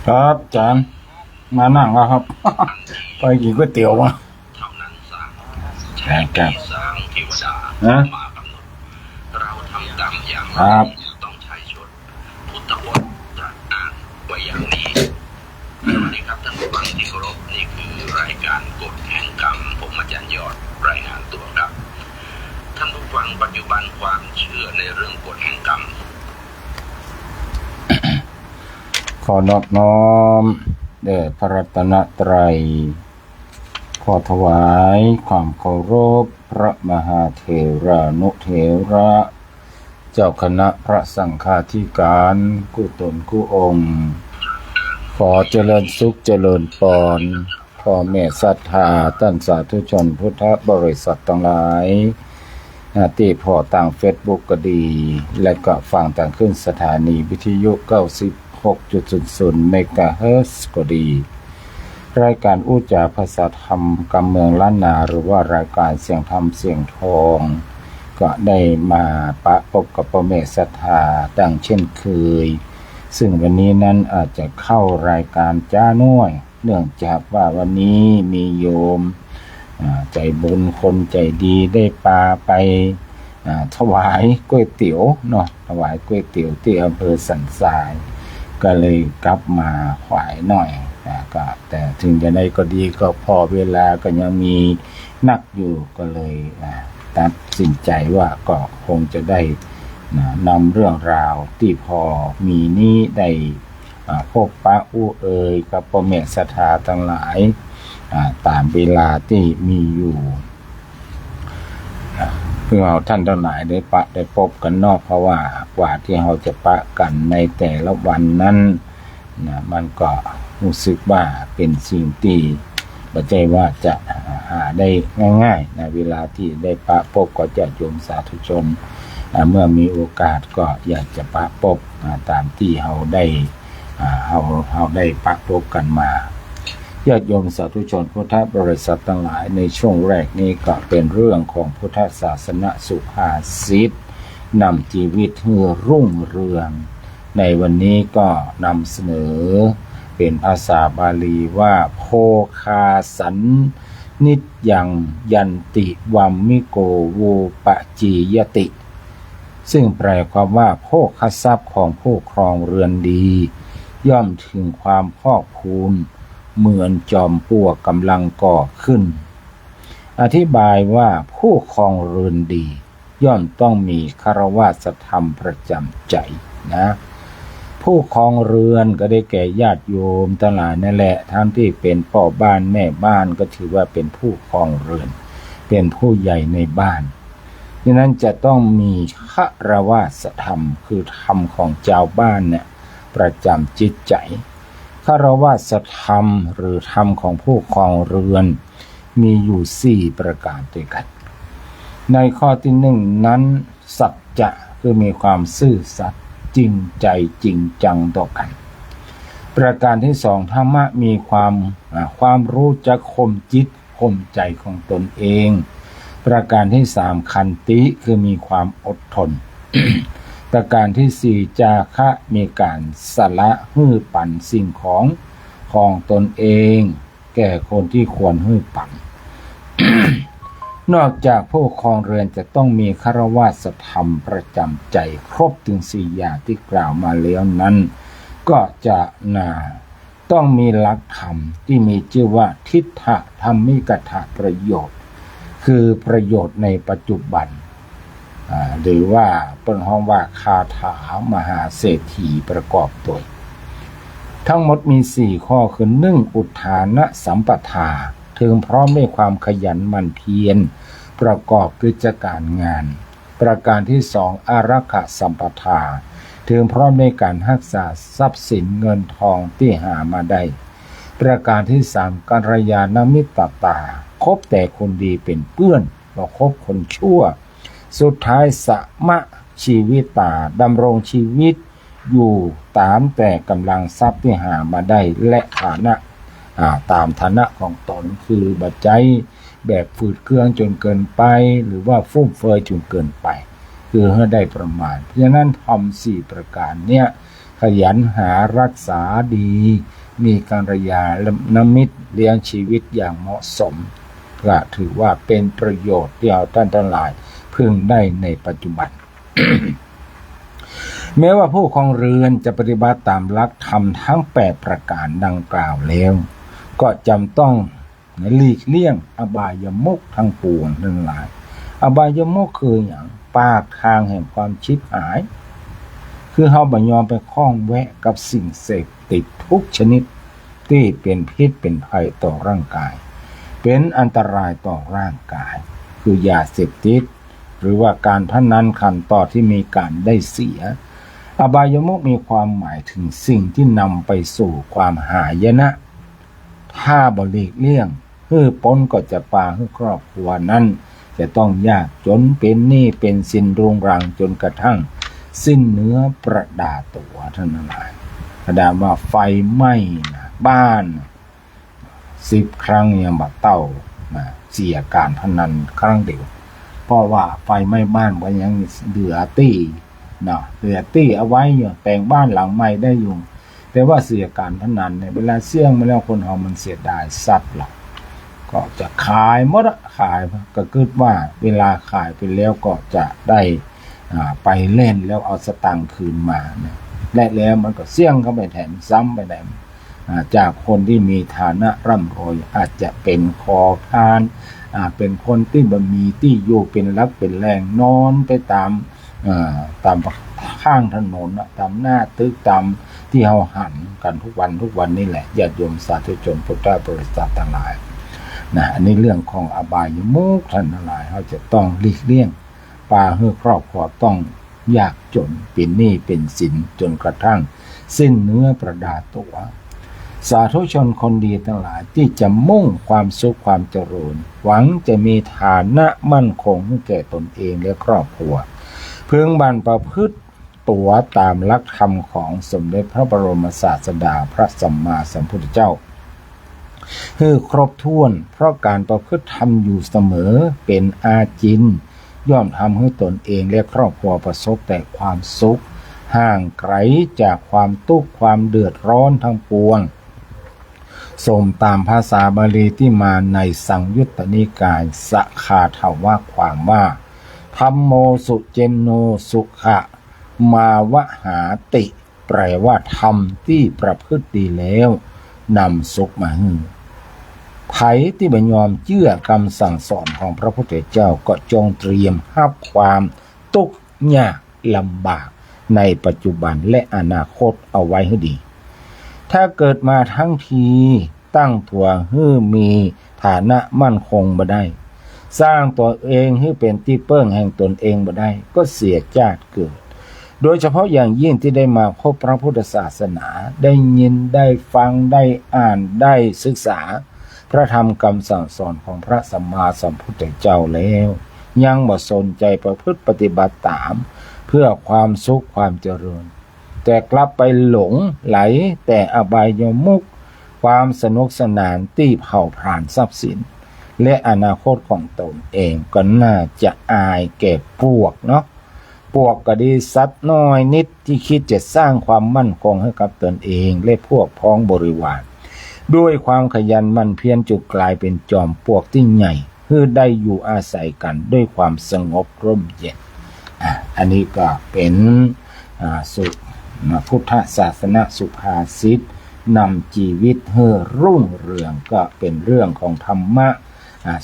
ครับอาจารย์มานั่งแล้วครับ ไปกินก๋วยเตี๋ยวมาเท่านั้นสางใช่ครับสางเทวดานะมากำหนดเราทำกรรมอย่างไรครับต้องใช้ชดพุทธวจนะตรัสอ้างไว้อย่างนี้สวัสดีครับท่านผู้ฟังที่เคารพนี่คือรายการกฎแห่งกรรมผมอาจารย์ยอดรายงานตัวครับท่านผู้ฟังปัจจุบันความเชื่อในเรื่องกฎแห่งกรรมขอนอบน้อมแด่พระรัตนตรัยขอถวายความเคารพพระมหาเถรานุเถระเจ้าคณะพระสังฆาธิการกุตนกุองค์ขอเจริญสุขเจริญปอนพ่อแม่ศรัทธาท่านสาธุชนพุทธบริษัททั้งหลายที่พอต่างเฟซบุ๊กก็ดีและก็ฟังต่างขึ้นสถานีวิทยุ96.00 เมกะเฮิรตซ์ก็ดีรายการอู้จาภาษาธรรมกำเมืองล้านนาหรือว่ารายการเสียงธรรมเสียงทองก็ได้มาปะพบกับพ่อแม่ศรัทธาดังเช่นเคยซึ่งวันนี้นั้นอาจจะเข้ารายการจ้าน้อยเนื่องจากว่าวันนี้มีโยมใจบุญคนใจดีได้ปาไปถวายก๋วยเตี๋ยวเนาะถวายก๋วยเตี๋ยวที่อำเภอสันทรายก็เลยกลับมาขวายหน่อยก็แต่ถึงจะได้ก็ดีก็พอเวลาก็ยังมีนักอยู่ก็เลยตัดสินใจว่าก็คงจะได้นำเรื่องราวที่พอมีนี้ได้พบปะอู้เอ่ยกับพ่อแม่ศรัทธาทั้งหลายตามเวลาที่มีอยู่เพื่อเอาท่านทั้งหลายได้ปะได้พบกันนอกเพราะว่ากว่าที่เราจะปะกันในแต่ละวันนั้นมันก็รู้สึกว่าเป็นสิ่งที่ปัจจัยว่าจะหาได้ง่ายๆในเวลาที่ได้ปะพบก็จะโยมสาธุชนเมื่อมีโอกาสก็อยากจะปะพบตามที่เราได้เราได้ปะพบกันมาญาติโยมสาธุชนพุทธบริษัททั้งหลายในช่วงแรกนี้ก็เป็นเรื่องของพุทธศาสนาสุภาษิตนำชีวิตให้รุ่งเรืองในวันนี้ก็นำเสนอเป็นภาษาบาลีว่าโภคาสันนิจยังยันติวัมมิโกวูปจียติซึ่งแปลความว่าโภคทรัพย์ของผู้ครองเรือนดีย่อมถึงความพอกพูนเหมือนจอมปลวกกำลังก่อขึ้นอธิบายว่าผู้ครองเรือนดีย่อมต้องมีคารวะธรรมประจำใจนะผู้ครองเรือนก็ได้แก่ญาติโยมทั้งหลายนั่นแหละทั้งที่เป็นพ่อบ้านแม่บ้านก็ถือว่าเป็นผู้ครองเรือนเป็นผู้ใหญ่ในบ้านดังนั้นจะต้องมีคารวะธรรมคือธรรมของเจ้าบ้านเนี่ยประจำจิตใจคารวะธรรมหรือธรรมของผู้ครองเรือนมีอยู่4ประการด้วยกันในข้อที่1นั้นสัจจะคือมีความซื่อสัตย์จริงใจจริงจังต่อกันประการที่2ธรรมะมีความรู้จักข่มจิตข่มใจของตนเองประการที่3ขันติคือมีความอดทน ประการที่4จาคะมีการสละหื้อปั่นสิ่งของตนเองแก่คนที่ควรหื้อปั่น นอกจากผู้ครองเรือนจะต้องมีคารวะธรรมประจำใจครบถึง4อย่างที่กล่าวมาแล้วนั้นก็จะต้องมีหลักธรรมที่มีชื่อว่าทิฏฐธรรมิกถประโยชน์คือประโยชน์ในปัจจุบันหรือว่าเป็นห้องว่าคาถามหาเศรษฐีประกอบตัวทั้งหมดมี4ข้อคือ1อุทานะสัมปทาถึงพร้อมด้วยความขยันหมั่นเพียรประกอบกิจการงานประการที่2อารักขสัมปทาถึงพร้อมด้วยการรักษาทรัพย์สินเงินทองที่หามาได้ประการที่3กัลยาณมิตรตาคบแต่คนดีเป็นเพื่อนบ่คบคนชั่วสุดท้ายสมะชีวิตาดำรงชีวิตอยู่ตามแต่กำลังทรัพย์ที่หามาได้และฐานะตามฐานะของตนคือบัจจัยแบบฝืดเครื่องจนเกินไปหรือว่าฟุ่มเฟือยจนเกินไปคือให้ได้ประมาณเพราะฉะนั้นทำ4ประการเนี่ย ขยันหารักษาดีมีกัลยาณมิตรเลี้ยงชีวิตอย่างเหมาะสมก็ถือว่าเป็นประโยชน์ที่เราท่านทั้งหลายพึงได้ในปัจจุบัน แม้ว่าผู้ครองเรือนจะปฏิบัติตามหลักธรรมทั้ง8ประการดังกล่าวแล้วก็จำต้องหลีกเลี่ยงอบายมุขทั้งปวงทั้งหลายอบายมุขคืออย่างปากทางแห่งความชิบหายคือเฮาบ่ยอมไปคล้องแวะกับสิ่งเสพติดทุกชนิดที่เป็นพิษเป็นภัยต่อร่างกายเป็นอันตรายต่อร่างกายคือยาเสพติดหรือว่าการพนันขันต่อที่มีการได้เสียอบายมุขมีความหมายถึงสิ่งที่นำไปสู่ความหายนะถ้าบ่หลีกเลี่ยงพ้นก็จะพาให้ครอบครัวนั้นจะต้องยากจนเป็นหนี้เป็นสินรุงรังจนกระทั่งสิ้นเนื้อประดาตัวท่านทั้งหลายแสดงว่าไฟไหม้บ้าน10 ครั้งยังบ่เต้าเสียการพนันครั้งเดียวเพราะว่าไฟไหม้บ้านก็ยังเหลือตี้เหลือตี้เอาไว้อยู่แต่งบ้านหลังใหม่ได้อยู่แต่ว่าเสียการพนันเนี่ยเวลาเสี่ยงมาแล้วคนเฮามันเสียดายทรัพย์หรอกก็จะขายหมดขายก็คิดว่าเวลาขายไปแล้วก็จะได้ไปเล่นแล้วเอาสตังค์คืนมานะและแล้วมันก็เสี่ยงเข้าไปแถมซ้ำไปแถมจากคนที่มีฐานะร่ำรวยอาจจะเป็นคอทานเป็นคนที่บ่มีที่อยู่เป็นหลักเป็นแหล่งนอนไปตามข้างถนนตามหน้าตึกตามที่เฮาหันกันทุกวันนี่แหละญาติโยมสาธุชนพุทธบริษัททั้งหลายอันนี้เรื่องของอบายมุขท่านทั้งหลายเขาจะต้องหลีกเลี่ยงปาให้ครอบครัวต้องยากจนเป็นหนี้เป็นสินจนกระทั่งสิ้นเนื้อประดาตัวสาธุชนคนดีทั้งหลายที่จะมุ่งความสุขความเจริญหวังจะมีฐานะมั่นคงให้แก่ตนเองและครอบครัวพึงบันประพฤติตัวตามหลักธรรมของสมเด็จพระบรมศาสดาพระสัมมาสัมพุทธเจ้าให้ครบถ้วนเพราะการประพฤติธรรมอยู่เสมอเป็นอาจินย่อมทำให้ตนเองและครอบครัวประสบแต่ความสุขห่างไกลจากความทุกข์ความเดือดร้อนทั้งปวงสมตามภาษาบาลีที่มาในสังยุตตนิกายสคาถาวะความว่าธัมโมสุเจนโนสุขะมาวหาติแปลว่าธรรมที่ประพฤติดีแล้วนำสุขมาให้ไผที่บ่ยอมเชื่อคำสั่งสอนของพระพุทธเจ้าก็จงเตรียมรับความทุกข์ยากลำบากในปัจจุบันและอนาคตเอาไว้ให้ดีถ้าเกิดมาทั้งทีตั้งตัวให้มีฐานะมั่นคงบ่ได้สร้างตัวเองให้เป็นที่เปิ้งแห่งตนเองบ่ได้ก็เสียชาติเกิดโดยเฉพาะอย่างยิ่งที่ได้มาพบพระพุทธศาสนาได้ยินได้ฟังได้อ่านได้ศึกษาพระธรรมคำสั่งสอนของพระสัมมาสัมพุทธเจ้าแล้วยังบ่สนใจประพฤติปฏิบัติตามเพื่อความสุขความเจริญแต่กลับไปหลงไหลแต่อบายมุขความสนุกสนานที่เผาผลาญทรัพย์สินและอนาคตของตนเองก็น่าจะอายแก่พวกพวกก็ดีสัตว์น้อยนิดที่คิดจะสร้างความมั่นคงให้กับตนเองและพวกพ้องบริวารด้วยความขยันหมั่นเพียรจุกลายเป็นจอมปลวกที่ใหญ่เพื่อได้อยู่อาศัยกันด้วยความสงบร่มเย็นอันนี้ก็เป็นพุทธศาสนาสุภาษิตนำชีวิตให้รุ่งเรืองก็เป็นเรื่องของธรรมะ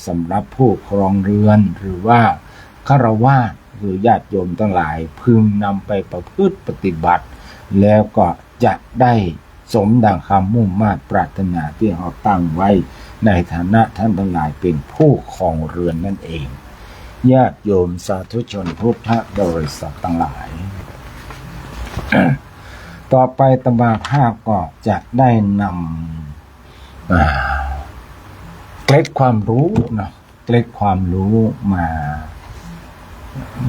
สำหรับผู้ครองเรือนหรือว่าฆราวาสหรือญาติโยมทั้งหลายพึงนำไปประพฤติปฏิบัติแล้วก็จะได้สมดังคำมุ่งมา่ปรารถนาที่เราตั้งไว้ในฐานะท่านทั้งหลายเป็นผู้ครองเรือนนั่นเองญาติโยมสาธุชนพุทธบริษัททั้งหลาย ต่อไปตมาภาพก็จะได้นำเกล็ดความรู้เกล็ดความรู้มา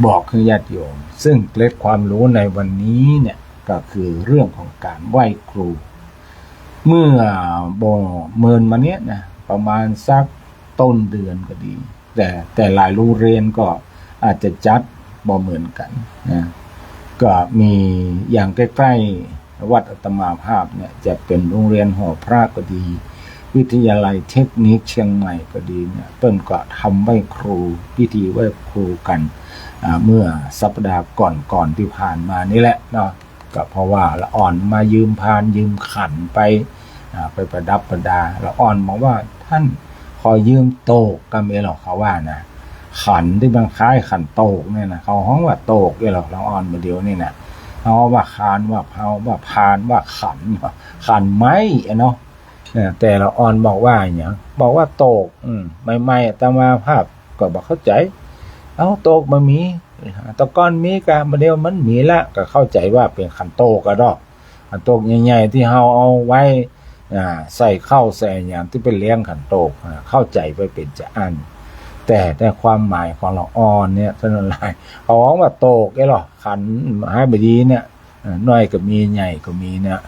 บอกคือญาติโยมซึ่งเกล็ดความรู้ในวันนี้เนี่ยก็คือเรื่องของการไหว้ครูเมื่อเมินมาเนี้ยนะประมาณสักต้นเดือนก็ดีแต่หลายโรงเรียนก็อาจจะจัดบ่เหมือนกันนะก็มีอย่างใกล้ วัดอาตมาภาพเนี่ยจะเป็นโรงเรียนหอพระก็ดี วิทยาลัยเทคนิคเชียงใหม่ก็ดีเนี่ยเปิ้นก็ทำไหว้ครูพิธีไหว้ครูกันเมื่อสัปดาห์ก่อนที่ผ่านมานี่แหละเนาะก็เพราะว่าละอ่อนมายืมพานยืมขันไปประดับประดาละอ่อนบอกว่าท่านขอยืมโตกก็ไม่หรอกเขาว่านะขันที่บางคล้ายขันโตกเนี่ยนะเขาห้องว่าโตกเนี่ยหรอกละอ่อนมาเดียวนี่นะเขาว่าคานว่าเผาว่าพานว่าขันไม้เนาะแต่ละอ่อนบอกว่าอย่างบอกว่าโตกไม่อาตมาภาพก็บอกเข้าใจเอาโตกมามีตะก้อนมีกะมาเดียวมันมีละก็เข้าใจว่าเป็นขันโตกระดอกขันโตกใหญ่ๆที่เฮาเอาไว้ใส่ข้าวใส่อย่างที่เป็นเลี้ยงขันโตกเข้าใจไปเป็นจะอันแต่ความหมายของละอ่อนเนี่ยท่านหลายเขาบอกว่าโตกไอ้หรอขันให้บดีเนี่ยน้อยก็มีใหญ่ก็มีเนี่ย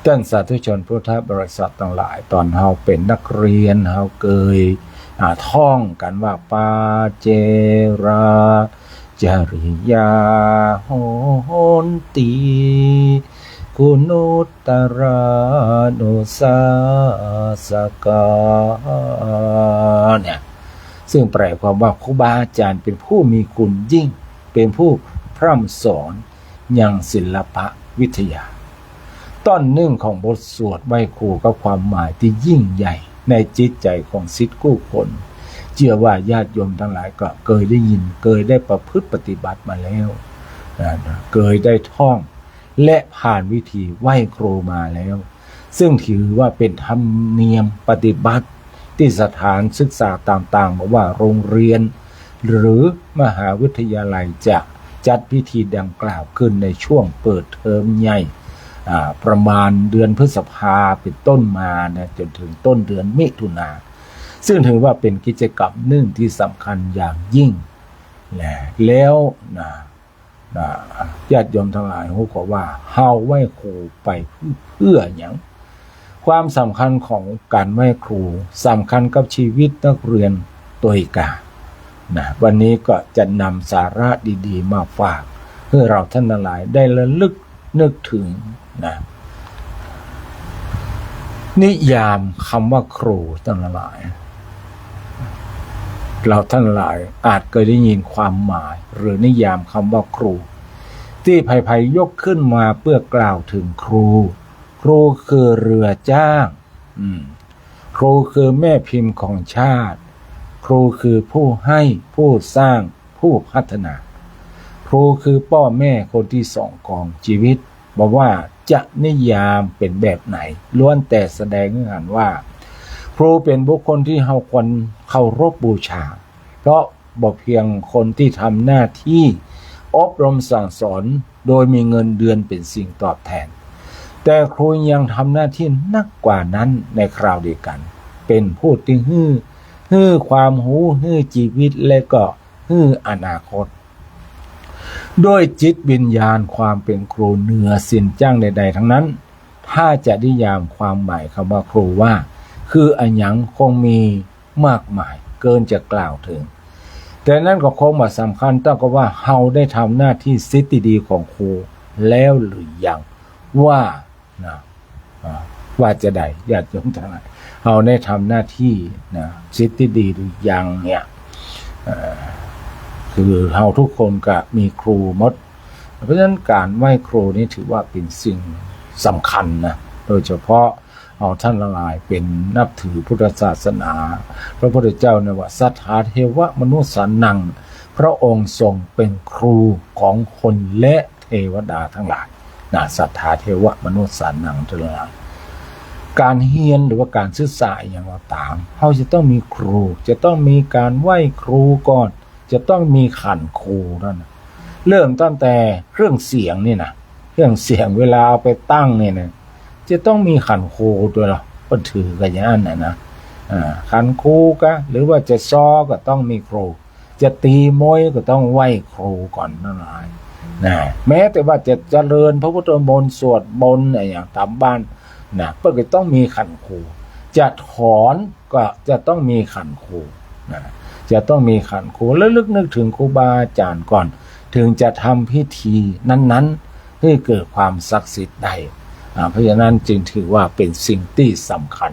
ท่านสาธุชนพุทธบริษัททั้งหลายตอนเฮาเป็นนักเรียนเฮาเคยท่องกันว่าปาเจราจริยาโหนตีคุณุตตรานุสาสกาเนี่ยซึ่งแปลความว่าครูบาอาจารย์เป็นผู้มีคุณยิ่งเป็นผู้พร่ำสอนอย่างศิลปะวิทยาต้นหนึ่งของบทสวดไหว้ครูก็ความหมายที่ยิ่งใหญ่ในจิตใจของศิษย์กู้คนเชื่อว่าญาติโยมทั้งหลายก็เคยได้ยินเคยได้ประพฤติปฏิบัติมาแล้วเคยได้ท่องและผ่านวิธีไหว้ครูมาแล้วซึ่งถือว่าเป็นธรรมเนียมปฏิบัติที่สถานศึกษาต่างๆบอกว่าโรงเรียนหรือมหาวิทยาลัยจะจัดพิธีดังกล่าวขึ้นในช่วงเปิดเทอมใหญ่ประมาณเดือนพฤษภาเป็นต้นมานะจนถึงต้นเดือนมิถุนาซึ่งถือว่าเป็นกิจกรรมหนึ่งที่สำคัญอย่างยิ่งแล้วญาติโยมทั้งหลายรู้ก็ว่าเฮาไหว้ครูไปเพื่ออย่างความสำคัญของการไหว้ครูสำคัญกับชีวิตนักเรียนตัวเองวันนี้ก็จะนำสาระดีๆมาฝากเพื่อเราท่านทั้งหลายได้ระลึกนึกถึงนิยามคำว่าครูทั้งหลายเราท่านหลายอาจเคยได้ยินความหมายหรือนิยามคำว่าครูที่ไผ่ยกขึ้นมาเพื่อกล่าวถึงครูคือเรือจ้างครูคือแม่พิมพ์ของชาติครูคือผู้ให้ผู้สร้างผู้พัฒนาครูคือพ่อแม่คนที่สองของชีวิตบอกว่าจะนิยามเป็นแบบไหนล้วนแต่แสดงให้เห็นว่าครูเป็นบุคคลที่เราควรเคารพบูชาเพราะบ่เพียงคนที่ทำหน้าที่อบรมสั่งสอนโดยมีเงินเดือนเป็นสิ่งตอบแทนแต่ครูยังทำหน้าที่นักกว่านั้นในคราวเดียวกันเป็นผู้ที่ฮื้อความรู้ฮื้อชีวิตและก็ฮื้ออนาคตด้วยจิตวิญญาณความเป็นครูเหนือสิ่งจ้างใดๆทั้งนั้นถ้าจะนิยามความหมายคำว่าครูว่าคืออันยังคงมีมากมายเกินจะกล่าวถึงแต่นั่นก็คงมาสำคัญต้องก็ว่าเฮาได้ทำหน้าที่ศิษย์ที่ดีของครูแล้วหรือยังว่าจะได้ญาติโยมทั้งหลายเฮาได้ทำหน้าที่ศิษย์ที่ดีหรือยังเนี่ยคือเฮาทุกคนก็มีครูหมดเพราะฉะนั้นการไหว้ครูนี่ถือว่าเป็นสิ่งสำคัญนะโดยเฉพาะเอาท่านละลายเป็นนับถือพุทธศาสนาพระพุทธเจ้าเนี่ยว่าสัทธาเทวมนุษย์สานังพระองค์ทรงเป็นครูของคนและเทวดาทั้งหลายสัทธาเทวมนุษย์สานังทั้งหลายการเรียนหรือว่าการศึกษาอย่างว่าตามเขาจะต้องมีครูจะต้องมีการไหว้ครูก่อนจะต้องมีขันครูนั่นเริ่มตั้งแต่เครื่องเสียงนี่นะเครื่องเสียงเวลาเอาไปตั้งเนี่ยจะต้องมีขันครูด้วยหรอก็ถือกันอย่างนั้นนะขันครูก็หรือว่าจะซ้อก็ต้องมีครูจะตีมวยก็ต้องไหว้ครูก่อนนั่นแหละแม้แต่ว่าจะเจริญพระพุทธมนต์สวดมนต์อะไรอย่างตามบ้านก็ต้องมีขันครูจะถอนก็จะต้องมีขันครูจะต้องมีขันครูแล้วลึกนึกถึงครูบาอาจารย์ก่อนถึงจะทำพิธีนั้นๆ ให้เกิดความศักดิ์สิทธิ์ได้เพราะฉะนั้นจึงถือว่าเป็นสิ่งที่สำคัญ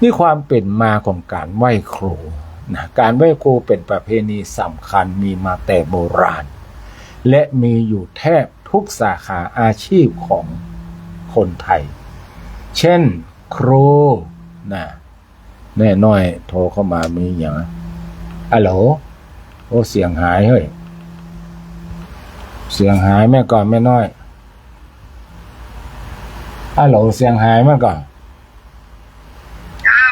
นี่ความเป็นมาของการไหว้ครูนะการไหว้ครูเป็นประเพณีสำคัญมีมาแต่โบราณและมีอยู่แทบทุกสาขาอาชีพของคนไทยเช่นครูนะแน่น้อยโทรเข้ามามีอย่างอะโหลโอ้เสียงหายเฮ้ยเสียงหายแม่ก่อนแม่น้อยอะโหลเสียงหายแม่ก่อนเจ้า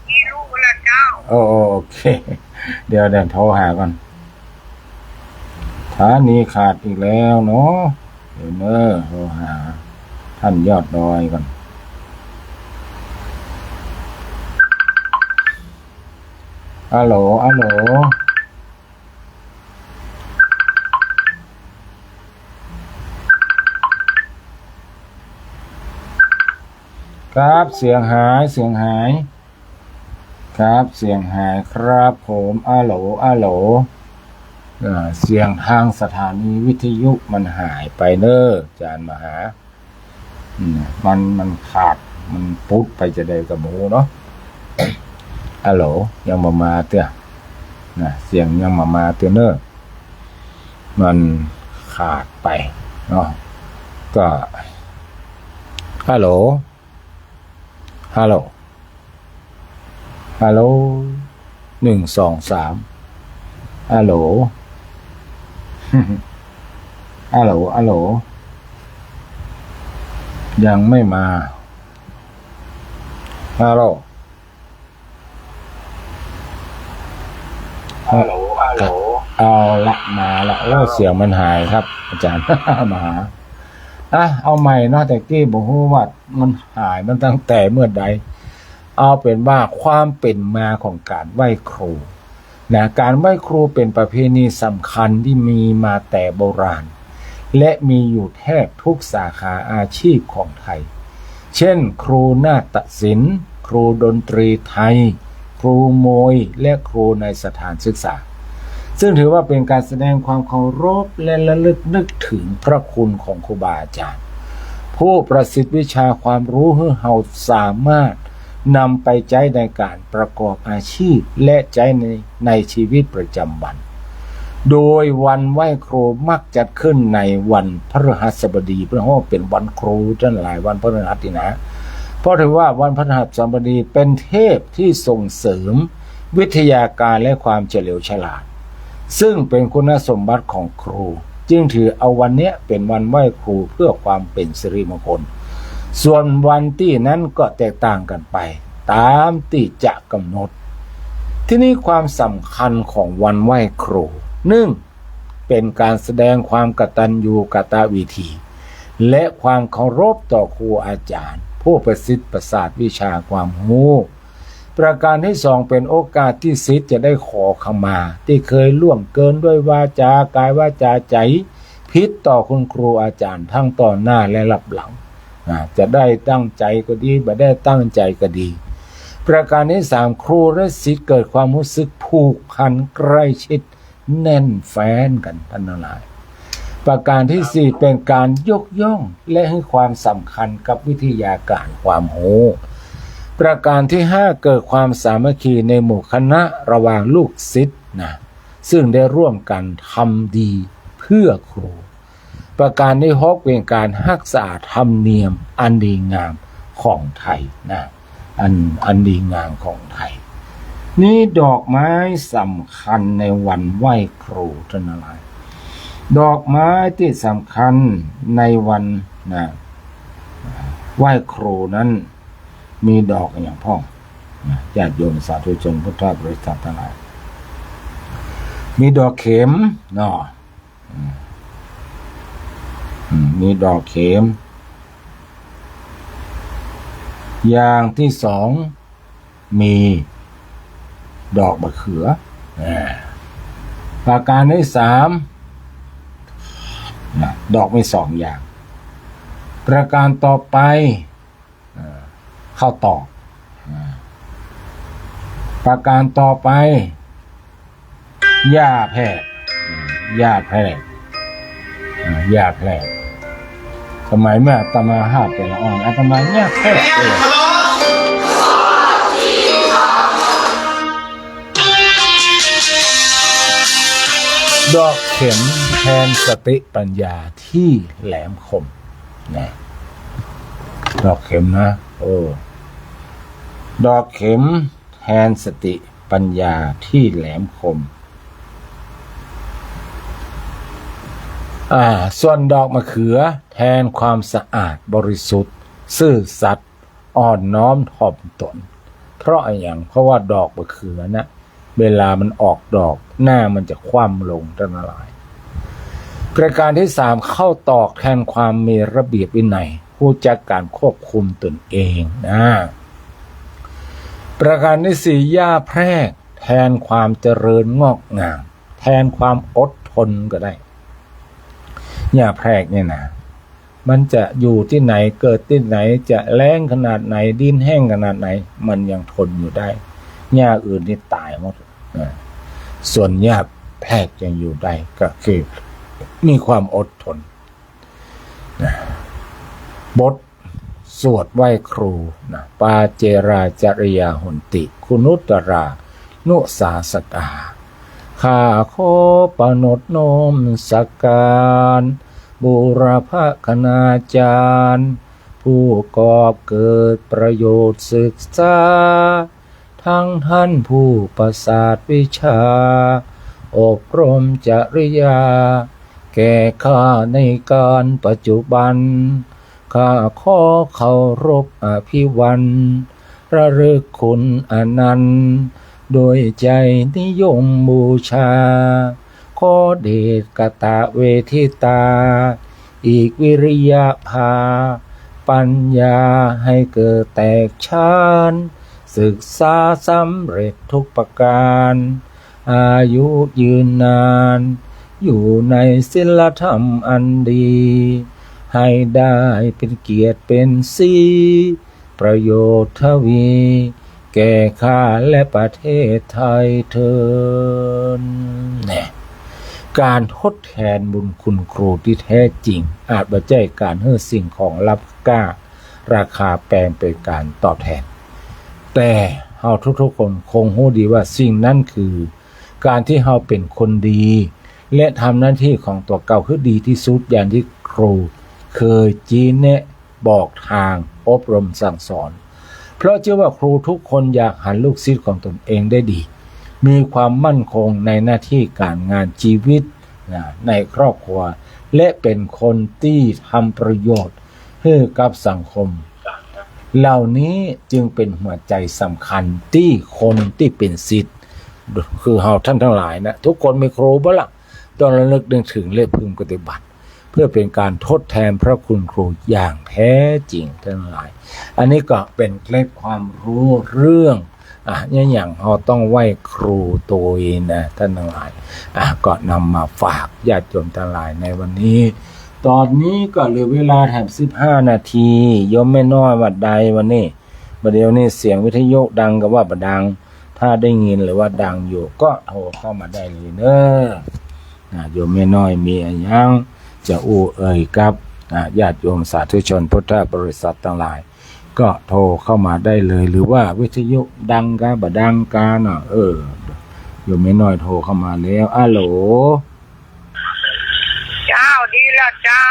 นี่รู้แล้วเจ้าโอเคเดี๋ยวโทรหาก่อนฐานีขาดอีกแล้วเนาะเดี๋ยวโทรหาท่านยอดดอยก่อนอะโหลครับเสียงหายครับเสียงหายครับผมอะโหลเสียงทางสถานีวิทยุมันหายไปเด้ออาจารย์มหามันขาดมันปุ๊บไปจะได้กับหมูเนาะอะโหลยังมาเตี้ยนะเสียงยังมาเตี้ยเนอะมันขาดไปเนาะก็ฮัลโหล1 2 3ฮัลโหลฮัลโหลยังไม่มาฮัลโหลเอาละมาละเสียงมันหายครับอาจารย์ มาหาเอาใหม่เนาะแต่กี้บอกว่ามันหายมันตั้งแต่เมื่อใดเอาเป็นว่าความเป็นมาของการไหว้ครูนะการไหว้ครูเป็นประเพณีสำคัญที่มีมาแต่โบราณและมีอยู่แทบทุกสาขาอาชีพของไทยเช่นครูนาฏศิลป์ครูดนตรีไทยครูมวยและครูในสถานศึกษาซึ่งถือว่าเป็นการแสดงความเคารพและระลึกนึกถึงพระคุณของครูบาอาจารย์ผู้ประสิทธิ์วิชาความรู้ให้เราสามารถนำไปใช้ในการประกอบอาชีพและใช้ในชีวิตประจำวันโดยวันไหว้ครูมักจัดขึ้นในวันพฤหัสบดีเพราะว่าเป็นวันครูจังหลายวันพฤหัสนี่นะเพราะถือว่าวันพฤหัสบดีเป็นเทพที่ส่งเสริมวิทยาการและความเฉลียวฉลาดซึ่งเป็นคุณสมบัติของครูจึงถือเอาวันนี้เป็นวันไหว้ครูเพื่อความเป็นสิริมงคลส่วนวันที่นั้นก็แตกต่างกันไปตามที่จะกำหนดที่นี้ความสำคัญของวันไหว้ครู1เป็นการแสดงความกตัญญูกตเวทีและความเคารพต่อครูอาจารย์ผู้ประสิทธิ์ประสาทวิชาความรู้ประการที่2เป็นโอกาสที่ศิษย์จะได้ขอขมาที่เคยล่วงเกินด้วยวาจากายวาจาใจผิดต่อคุณครูอาจารย์ทั้งต่อหน้าและรับหลังจะได้ตั้งใจก็ดีไม่ได้ตั้งใจก็ดีประการที่3ครูและศิษย์เกิดความรู้สึกผูกพันใกล้ชิดแน่นแฟ้นกันท่านทั้งหลายประการที่4เป็นการยกย่องและให้ความสำคัญกับวิทยาการความรู้ประการที่5เกิดความสามัคคีในหมู่คณะระหว่างลูกศิษย์ซึ่งได้ร่วมกันทำดีเพื่อครูประการที่6เป็นการรักษาธรรมเนียมอันดีงามของไทยอันดีงามของไทยนี่ดอกไม้สำคัญในวันไหว้ครูท่านอะไรดอกไม้ที่สำคัญในวันไหว้ครูนั้นมีดอกอย่างพ่อญาติโยมสาธุชนพุทธบริษัททั้งหลายมีดอกเข็มเนาะมีดอกเข็มอย่างที่2มีดอกมะเขือประการที่3ดอกมี2อย่างประการต่อไปข้าวตอกประการต่อไปหญ้าแพรก ยากแหละสมัยเมื่ออาตมาห้าเป็นละอ่อนอาตมายากแท้เลยดอกเข็มแทนสติปัญญาที่แหลมคมนะดอกเข็มนะดอกเข็มแทนสติปัญญาที่แหลมคมส่วนดอกมะเขือแทนความสะอาดบริสุทธิ์ซื่อสัตย์อ่อนน้อมถ่อมตนเพราะเพราะว่าดอกมะเขือนะเวลามันออกดอกหน้ามันจะคว่ำลงทั้งหลายประการที่3เข้าตอกแทนความมีระเบียบวินัยรู้จักการควบคุมตนเองนะประการที่4หญ้าแพรกแทนความเจริญงอกงามแทนความอดทนก็ได้หญ้าแพรกเนี่ยนะมันจะอยู่ที่ไหนเกิดที่ไหนจะแล้งขนาดไหนดินแห้งขนาดไหนมันยังทนอยู่ได้หญ้าอื่นนี่ตายหมดส่วนหญ้าแพรกยังอยู่ได้ก็คือมีความอดทนบทสวดไหว้ครูนะปาเจราจริยาหนติคุณุตรานุสาสกาข้าขอปนดโนมสักการบูรพคณาจารย์ผู้กอบเกิดประโยชน์ศึกษาทั้งท่านผู้ประสาทวิชาอบรมจริยาแก่ข้าในการปัจจุบันข้าขอเคารพอภิวันระลึกคุณอนันต์โดยใจนิยมบูชาขอเดชกตะเวทิตาอีกวิริยะภาปัญญาให้เกิดแตกฉานศึกษาสำเร็จทุกประการอายุยืนนานอยู่ในศีลธรรมอันดีให้ได้เป็นเกียรติเป็นสีประโยชน์ทวีแก่ข้าและประเทศไทยเถิดเนี่ยการทดแทนบุญคุณครูที่แท้จริงอาจบ่ใช่การให้สิ่งของรับค่าราคาแปลงเป็นการตอบแทนแต่เฮาทุกๆคนคงรู้ดีว่าสิ่งนั้นคือการที่เฮาเป็นคนดีและทำหน้าที่ของตัวเก่าคือดีที่สุดอย่างที่ครูเคยชี้แนะบอกทางอบรมสั่งสอนเพราะเชื่อว่าครูทุกคนอยากหันลูกศิษย์ของตนเองได้ดีมีความมั่นคงในหน้าที่การงานชีวิตในครอบครัวและเป็นคนที่ทำประโยชน์ให้กับสังคมเหล่านี้จึงเป็นหัวใจสำคัญที่คนที่เป็นศิษย์คือเราท่านทั้งหลายนะทุกคนมีครูบ้างล่ะต้องระลึกนึกถึงและพึงปฏิบัติเพื่อเป็นการทดแทนพระคุณครูอย่างแท้จริงทั้งหลายอันนี้ก็เป็นเคล็ดความรู้เรื่องอย่างเราต้องไหว้ครูตัวเองนะท่านทั้งหลายก็นำมาฝากญาติโยมทั้งหลายในวันนี้ตอนนี้ก็เหลือเวลาแถม15 นาทีโยมไม่น้อยวัดใดวันนี้ประเดี๋ยวนี้เสียงวิทยุดังกับว่าบ่ดังถ้าได้ยินหรือว่าดังอยู่ก็โทรเข้ามาได้เลยเนอะโยมไม่น้อยมีอะไรยังจะเอ่ยกับญาติโยมสาธุชนพุทธบริษัททั้งหลายก็โทรเข้ามาได้เลยหรือว่าวิทยุดังกะบ่ดังกะโยมไม่น้อยโทรเข้ามาแล้วอะโหลเจ้าดีละเจ้า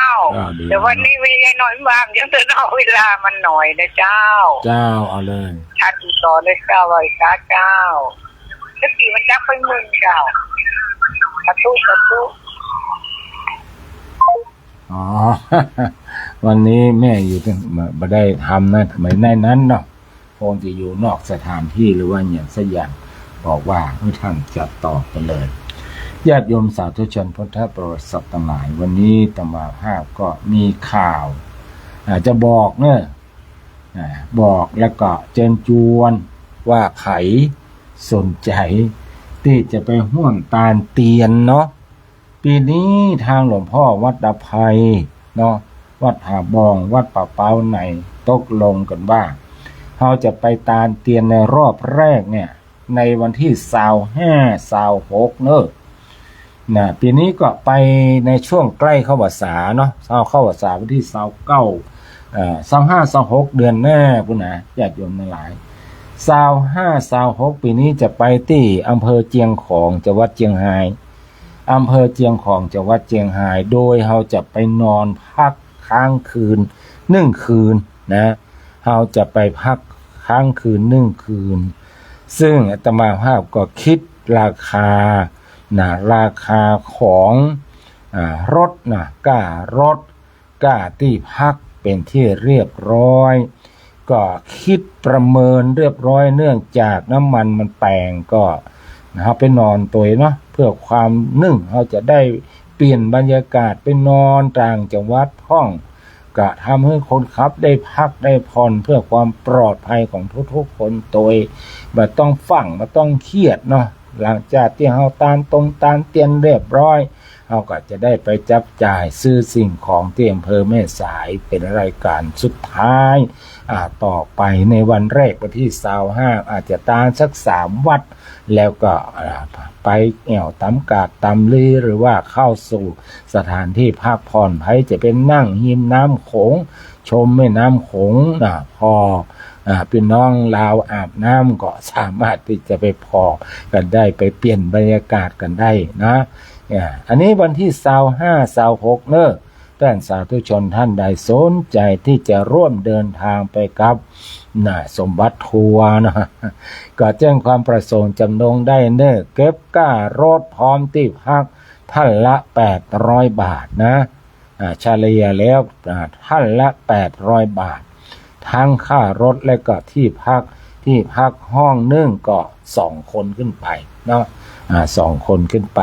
แต่วันนี้มีน้อยบางยังจะเอาเวลามันหน่อยนะเจ้าเอาเลยชัดต่อเลยเจ้าไว้เจ้าสักทีมันจะไปมึงเจ้าสาธุวันนี้แม่อยู่บ่ได้ทำนะเหมือนในนั้นเนาะคงจะอยู่นอกสถานที่หรือว่าอย่างสักอย่างบอกว่าให้ท่านจะตอบไปเลยญาติโยมสาธุชนพุทธบริษัททั้งหลายวันนี้ตมาภาพก็มีข่าวจะบอกบอกแล้วก็เชิญชวนว่าใครสนใจที่จะไปห่วมตาลเตียนเนาะปีนี้ทางหลวงพ่อวัดดาไพเนาะวัดหาบองวัดป่าเป้าในตกลงกันว่าเราจะไปตาลเตียนในรอบแรกเนี่ยในวันที่25 26เนอะ ปีนี้ก็ไปในช่วงใกล้เข้าพรรษาเนาะเข้าพรรษาวันที่25-26เดือนหน้าพุ่นนะญาติโยมทั้งหลาย25-26ปีนี้จะไปที่อำเภอเจียงของจังหวัดเจียงไฮ้อำเภอเจียงของจังหวัดเจียงไฮ้โดยเราจะไปนอนพักค้างคืน1คืนนะเราจะไปพักค้างคืน1คืนซึ่งอาตมาภาพก็คิดราคาราคาของรถค่ารถค่าที่พักเป็นที่เรียบร้อยก็คิดประเมินเรียบร้อยเนื่องจากน้ำมันมันแปลงก็เราไปนอนตัวเนาะเพื่อความเราจะได้เปลี่ยนบรรยากาศไปนอนต่างจังหวัดห้องก็ทำให้คนขับได้พักได้ผ่อนเพื่อความปลอดภัยของทุกๆคนตัวไม่ต้องฟังไม่ต้องเครียดเนาะหลังจากที่เราตานเตียนเรียบร้อยเราก็จะได้ไปจับจ่ายซื้อสิ่งของที่อำเภอแม่สายเป็นรายการสุดท้ายต่อไปในวันแรกวันที่25อาจจะตานสัก3วัดแล้วก็ไปแอวตำกาดตำลีหรือว่าเข้าสู่สถานที่พักผ่อนให้จะเป็นนั่งหิมน้ำโขงชมแม่น้ำโขงพอพี่น้องลาวอาบน้ำก็สามารถที่จะไปพอกันได้ไปเปลี่ยนบรรยากาศกันได้นะอันนี้วันที่25-26เนอะท่านสาธุชนท่านใดสนใจที่จะร่วมเดินทางไปกับสมบัติทัวร์นะก็แจ้งความประสงค์จำนงได้เนอะเก็บค่ารถพร้อมที่พักท่านละ800 บาทนะเฉลี่ยแล้วท่านละ800 บาททั้งค่ารถและก็ที่พักห้องนึงก็2คนขึ้นไปเนาะ2คนขึ้นไป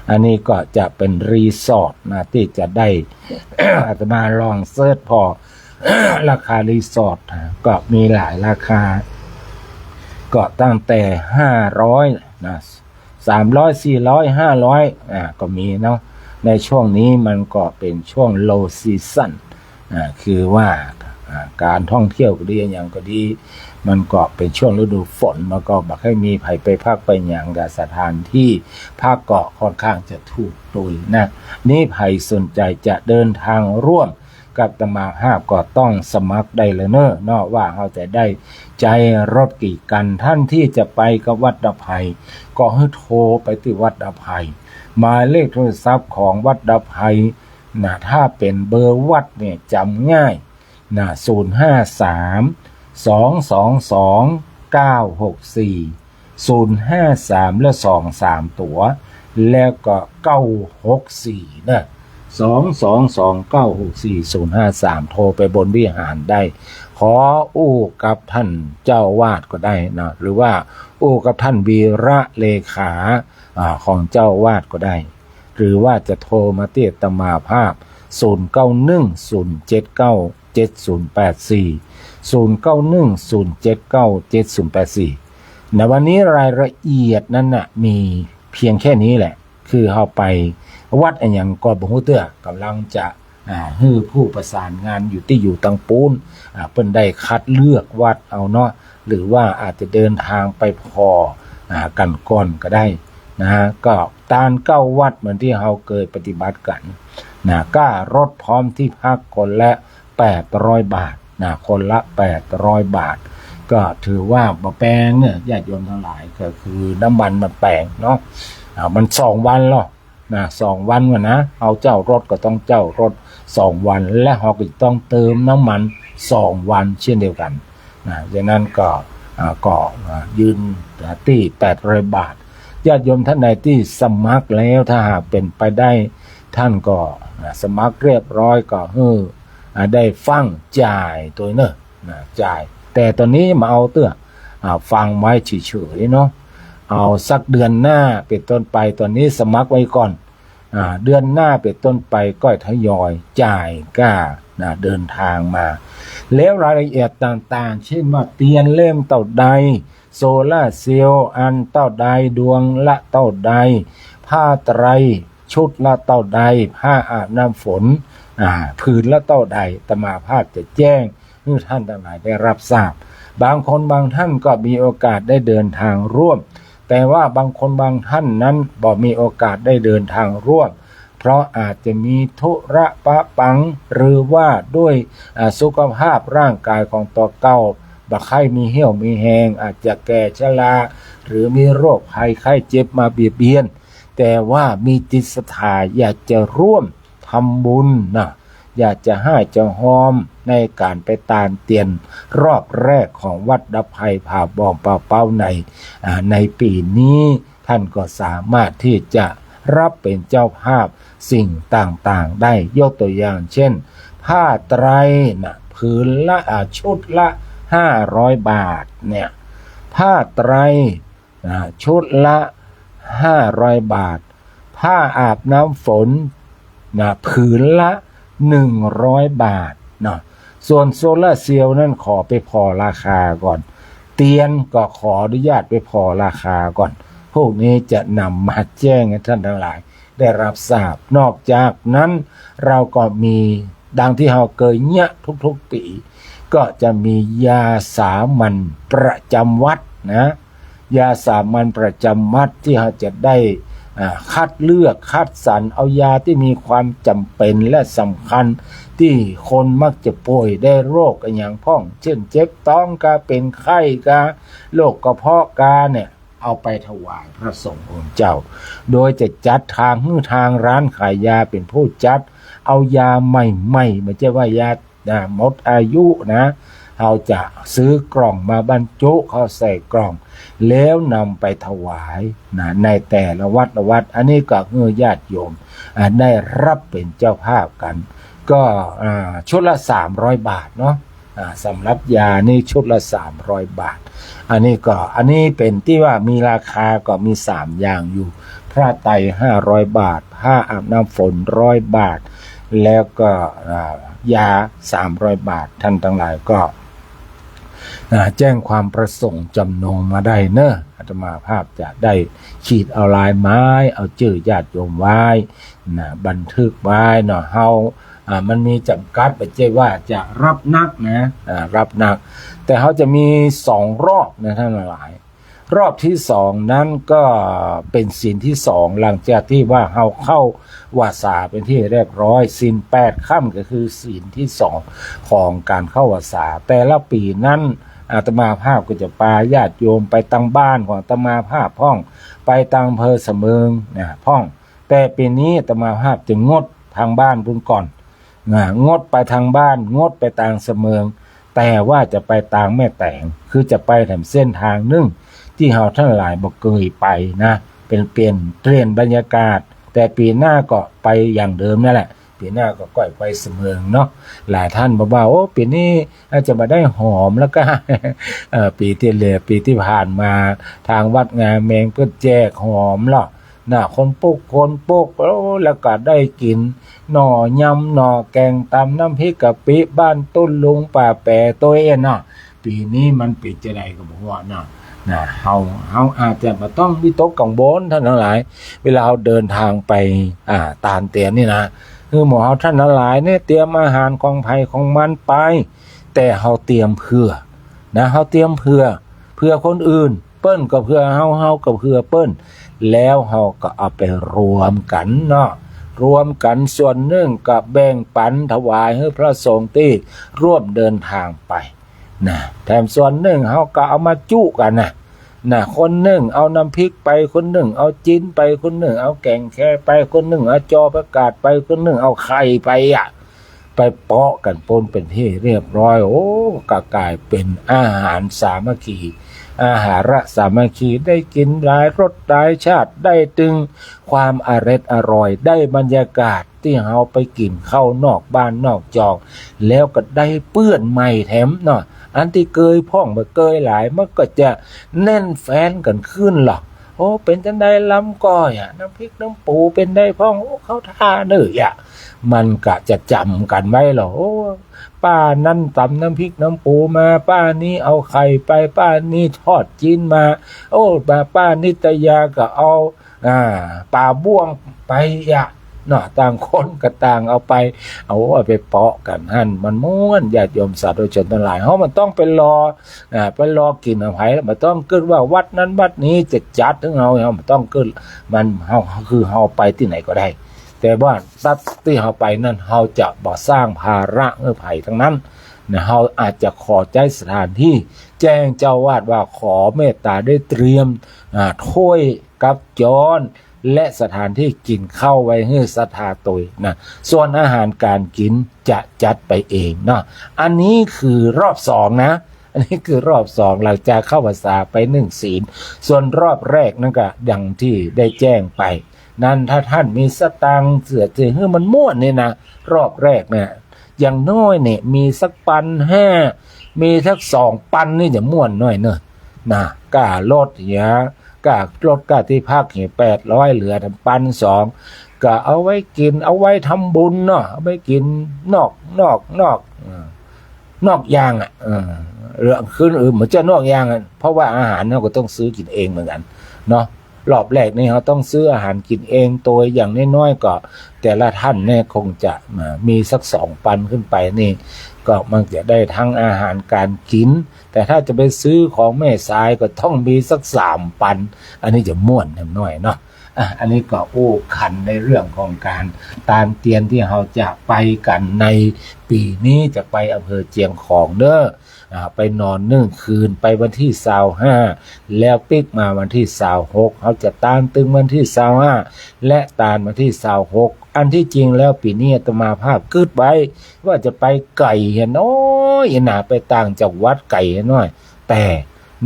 อันนี้ก็จะเป็นรีสอร์ทที่จะได้ อาตมาลองเสิร์ชพอ ราคารีสอร์ทก็มีหลายราคาก็ตั้งแต่500 300 400 500ก็มีเนาะในช่วงนี้มันก็เป็นช่วง low season คือว่าการท่องเที่ยวก็ดีอย่างก็ดีมันก็เป็นช่วงฤดูฝนมันก็บักให้มีไผไปพักไปอย่างกับสถานที่พักก็ค่อนข้างจะถูกตุยนะนี่ไผสนใจจะเดินทางร่วมกับอาตมาภาพก็ต้องสมัครได้เลยเนอะว่าเขาจะได้ใจรถกี่กันท่านที่จะไปกับวัดอภัยก็ให้โทรไปที่วัดอภัยหมายเลขโทรศัพท์ของวัดอภัยถ้าเป็นเบอร์วัดเนี่ยจำง่าย053-222-964 053และ23ตัวแล้วก็964นะ222-964-053โทรไปบนวิหารได้ขออู้กับท่านเจ้าวาดก็ได้นะหรือว่าอู้กับท่านวีระเลขาของเจ้าวาดก็ได้หรือว่าจะโทรมาที่อาตมาภาพ0910797084 0910797084ในวันนี้รายละเอียดนั้นมีเพียงแค่นี้แหละคือเราไปวัดอันยังก็บ่ฮู้เตื้อกำลังจะฮื้อผู้ประสานงานอยู่ตังปูนเพิ่นได้คัดเลือกวัดเอาเนาะหรือว่าอาจจะเดินทางไปพอกันก่อนก็ได้ก็ตาน9วัดเหมือนที่เราเคยปฏิบัติกันค่ารถพร้อมที่พักคนละ800 บาทคนละ800 บาทก็ถือว่าบ่แพงเนี่ยญาติโยมทั้งหลายก็คือน้ำมันมันแพงเนาะมัน2วันหรอก2วันวะนะเอาเจ้ารถก็ต้องเจ้ารถ2วันและเราก็ต้องเติมน้ำมัน2วันเช่นเดียวกันดังนั้นก็ยืนที่800 บาทญาติโยมท่านใดที่สมัครแล้วถ้าหากเป็นไปได้ท่านก็สมัครเรียบร้อยก็ได้ฟังจ่ายตัวเนอะจ่ายแต่ตอนนี้มาเอาฟังไว้เฉยๆเนาะเอาสักเดือนหน้าเป็นต้นไปตอนนี้สมัครไว้ก่อนเดือนหน้าเป็นต้นไปก็ทยอยจ่ายเดินทางมาแล้วรายละเอียดต่างๆเช่นว่าเตียนเล่มเท่าใดโซล่าเซลล์อันเท่าใดดวงละเท่าใดผ้าไตรชุดละเท่าใดผ้าอาบน้ำฝนผืนละเท่าใดอาตมาภาพจะแจ้งให้ท่านทั้งหลายได้รับทราบบางคนบางท่านก็มีโอกาสได้เดินทางร่วม แต่ว่าบางคนบางท่านนั้นบ่มีโอกาสได้เดินทางร่วมเพราะอาจจะมีธุระปะปังหรือว่าด้วยสุขภาพร่างกายของตัวเก่าบ่ไข้มีเหี่ยวมีแหงอาจจะแก่ชราหรือมีโรคภัยไข้เจ็บมาเบียดเบียนแต่ว่ามีจิตศรัทธาอยากจะร่วมทำบุญนะอยากจะให้เจ้าหอมในการไปตานเตียนรอบแรกของวัดดับภัยผาบองป่าเป้าในปีนี้ท่านก็สามารถที่จะรับเป็นเจ้าภาพสิ่งต่างๆได้ยกตัวอย่างเช่นผ้าไตรนะผืนละชุดละ500 บาทเนี่ยผ้าไตรชุดละ500 บาทผ้าอาบน้ำฝนผืนละ100 บาทเนาะส่วนโซลาร์เซลล์นั่นขอไปพอราคาก่อนเตียนก็ขออนุญาตไปพอราคาก่อนพวกนี้จะนำมาแจ้งให้ท่านทั้งหลายได้รับทราบนอกจากนั้นเราก็มีดังที่เราเคยเนี่ยทุกๆปีก็จะมียาสามัญประจำวัดนะยาสามัญประจำวัดที่เราจะได้คัดเลือกคัดสรรเอายาที่มีความจำเป็นและสำคัญที่คนมักจะป่วยได้โรคอย่างพ้องเช่นเจ็บท้องกาเป็นไข้กาโรคกระเพาะกาเนี่ยเอาไปถวายพระสงฆ์องค์เจ้าโดยจะจัดทางร้านขายยาเป็นผู้จัดเอายาใหม่ไม่ใช่ว่ายาหมดอายุนะเราจะซื้อกล่องมาบรรจุเข้าใส่กล่องแล้วนำไปถวายในแต่ละวัดอันนี้ก็เงือญาติโยมได้รับเป็นเจ้าภาพกันก็ชุดละ300 บาทเนาะสำหรับยานี่ชุดละ300 บาทอันนี้เป็นที่ว่ามีราคาก็มี3อย่างอยู่ผ้าไตร500 บาทผ้าอาบน้ำฝน100 บาทแล้วก็ยา300 บาทท่านทั้งหลายก็แจ้งความประสงค์จำนงมาได้เนอะอาตมาภาพจะได้ขีดเอาลายไม้เอาชื่อญาติโยมไว้บันทึกไว้เนาะเฮามันมีจำกัดไม่ใช่ว่าจะรับนักนะรับนักแต่เขาจะมี2 รอบนะท่านหลายรอบที่2นั้นก็เป็นศีลที่2หลังจากที่ว่าเฮาเข้าวาสาเป็นที่เรียบร้อยศีล8 ค่ำก็คือศีลที่2ของการเข้าวาสาแต่ละปีนั้นอาตมาภาพก็จะพาญาติโยมไปตั้งบ้านของอาตมาภาพพ่องไปตั้งอำเภอเสมิงพ่องแต่ปีนี้อาตมาภาพจะงดทางบ้านพุ่นก่อนงดไปทางบ้านงดไปทางเสมิงแต่ว่าจะไปทางแม่แตงคือจะไปแถมเส้นทางนึงที่เราทั้งหลายบ่เคยไปนะเป็นเปลี่ยนบรรยากาศแต่ปีหน้าก็ไปอย่างเดิมนั่นแหละปีหน้าก็ก้อยไปเสมิงเนาะหลายท่านบอกว่าโอ้ปีนี้อาจจะมาได้หอมแล้วก็ ปีที่ผ่านมาทางวัดงามแมงเพื่อแจกหอมหรอกคนปุกแล้วก็ได้กินหน่อยำหน่อแกงตำน้ำพริกกะปิบ้านต้นลุงป่าแปรตัวเองปีนี้มันปิดจะได้ก็บอกว่าเฮาอาจจะมาต้องวิตกกังวลท่านทั้งหลายเวลาเราเดินทางไปตานเตียนนี่นะคือหมอท่านทั้งหลายเนี่ยเตรียมอาหารของไผของมันไปแต่เฮาเตรียมเพื่อเฮาเตรียมเพื่อคนอื่นเปิ้นก็เพื่อเฮาก็เพื่อเปิ้นแล้วเฮาก็เอาไปรวมกันเนาะรวมกันส่วนหนึ่งกับแบ่งปันถวายให้พระสงฆ์ที่ร่วมเดินทางไปแถมส่วนหนึ่งเฮาก็เอามาจุกันคนหนึ่งเอาน้ำพริกไปคนหนึ่งเอาจิ้นไปคนหนึ่งเอาแกงแค่ไปคนหนึ่งเอาจอประกาศไปคนหนึ่งเอาไข่ไปไปเปาะกันปนเป็นที่เรียบร้อยโอ้ก็กลายเป็นอาหารสามัคคีอาหารสามัคคีได้กินหลายรสหลายชาติได้ถึงความอร่อยได้บรรยากาศที่เฮาไปกินข้าวนอกบ้านนอกจอกแล้วก็ได้เปื้อนใหม่แถมเนาะอันที่เคยพ่องมาเคยหลายมันก็จะแน่นแฟนกันขึ้นหรอกโอ้เป็นจังได้ลำก้อยน้ำพริกน้ำปูเป็นได้พ่องโอ้เขาท่าเนื้อมันก็จะจำกันไว้หรอโอ้ป้านั่นตำน้ำพริกน้ำปูมาป้านี้เอาไข่ไปป้านี้ทอดจีนมาโอ้ป้านิตยาก็เอาปลาบ้วงไป เนาะต่างคนก็ต่างเอาไปเปาะกันหั่นมันม่วนญาติโยมสาธุชนทั้งหลายเฮามันต้องไปรอกินอภัยแล้วมันต้องเกิดว่าวัดนั้นวัดนี้จะจัดถึงเฮามันต้องเกิดมันเฮาคือเฮาไปที่ไหนก็ได้แต่ว่าสัตว์ที่เฮาไปนั่นเฮาจะบ่สร้างภาระให้ไผทั้งนั้นนะเฮาอาจจะขอใจสถานที่แจ้งเจ้าวาดว่าขอเมตตาได้เตรียมถ้วยกับจานและสถานที่กินข้าวไว้ให้ศรัทธาตยนะส่วนอาหารการกินจะจัดไปเองเนาะอันนี้คือรอบ2นะอันนี้คือรอบ2หลังจากเข้าพรรษาไป1ศีลส่วนรอบแรกนั่นก็ดังที่ได้แจ้งไปนั้นถ้าท่านมีสตังค์เสือเจอให้มันม่วนนี่นะรอบแรกเนี่ยอย่างน้อยเนี่ยมีสัก1,500มีสัก2ปันนี่จะม่วนหน่อยเนอะนะกล้าลดอย่างกล้าลดกล้าที่พักเนี่ย800เหลือ1,200ก็เอาไว้กินเอาไว้ทำบุญเนาะเอาไว้กินนอกยางเรื่องขึ้นเหมือนจะนอกยางเพราะว่าอาหารเราก็ต้องซื้อกินเองเหมือนกันเนาะรอบแรกนี่เราต้องซื้ออาหารกินเองตัวอย่างน้อยๆก็แต่ละท่านเนี่ยคงจะมีสัก2ปันขึ้นไปนี่ก็มันจะได้ทั้งอาหารการกินแต่ถ้าจะไปซื้อของแม่สายก็ต้องมีสัก3ปันอันนี้จะม่วนหน่อยเนาะอันนี้ก็ขันในเรื่องของการตามเตียนที่เราจะไปกันในปีนี้จะไปอำเภอเจียงของเด้อไปนอน1คืนไปวันที่25แล้วปิกมาวันที่26เขาจะตามตึงวันที่25และตามวันที่26อันที่จริงแล้วปีนี้อาตมาภาพกึดไว้ว่าจะไปไก่เห็นน้อยไปต่างจังหวัดไก่น้อยแต่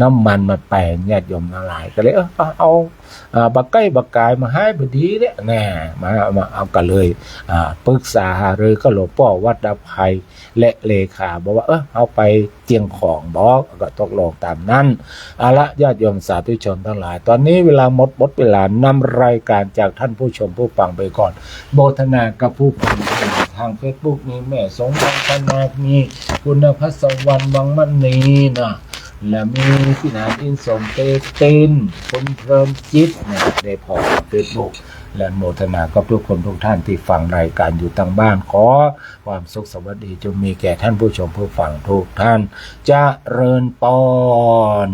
น้ำมันมาแปลงญาติโยมทั้งหลายก็เลยเอาบักไก่บักกายมาให้พอดีเนี่ยแน่มาเอากันเลยปรึกษาหารือก็หลวงพ่อวัดดาภัยและเลขาบอกว่าเอาไปเจียงของบอกก็ตกลงตามนั้นเอาละญาติโยมสาธุชนทั้งหลายตอนนี้เวลาหมดเวลานำรายการจากท่านผู้ชมผู้ฟังไปก่อนโมทนากับผู้ฟังทาง Facebook มีแม่สงฆ์บางพนามีคุณพัสวรรณวังมณีนะและมีพี่นาอินสมเตตินคนเพลินจิตเนี่ยได้พอเฟซบุ๊กและโมทนากับทุกคนทุกท่านที่ฟังรายการอยู่ทางบ้านขอความสุขสวัสดีจงมีแก่ท่านผู้ชมผู้ฟังทุกท่านเจริญพร